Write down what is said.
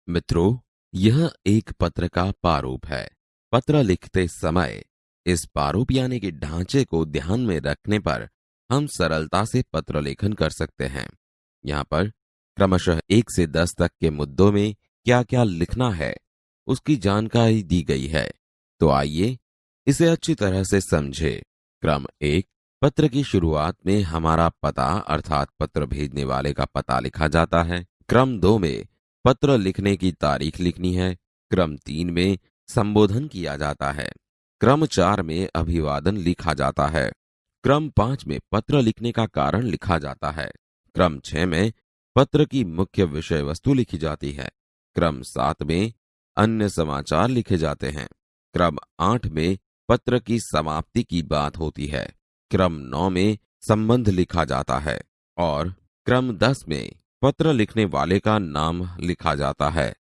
मित्रों, यह एक पत्र का प्रारूप है। पत्र लिखते समय इस प्रारूप यानी कि ढांचे को ध्यान में रखने पर हम सरलता से पत्र लेखन कर सकते हैं। यहाँ पर क्रमशः 1 से 10 तक के मुद्दों में क्या क्या लिखना है उसकी जानकारी दी गई है। तो आइए इसे अच्छी तरह से समझे। क्रम 1, पत्र की शुरुआत में हमारा पता अर्थात पत्र भेजने वाले का पता लिखा जाता है। क्रम 2 में पत्र लिखने की तारीख लिखनी है। क्रम 3 में संबोधन किया जाता है। क्रम 4 में अभिवादन लिखा जाता है। क्रम 5 में पत्र लिखने का कारण लिखा जाता है। क्रम 6 में पत्र की मुख्य विषय वस्तु लिखी जाती है। क्रम 7 में अन्य समाचार लिखे जाते हैं। क्रम 8 में पत्र की समाप्ति की बात होती है। क्रम 9 में संबंध लिखा जाता है और क्रम 10 में पत्र लिखने वाले का नाम लिखा जाता है।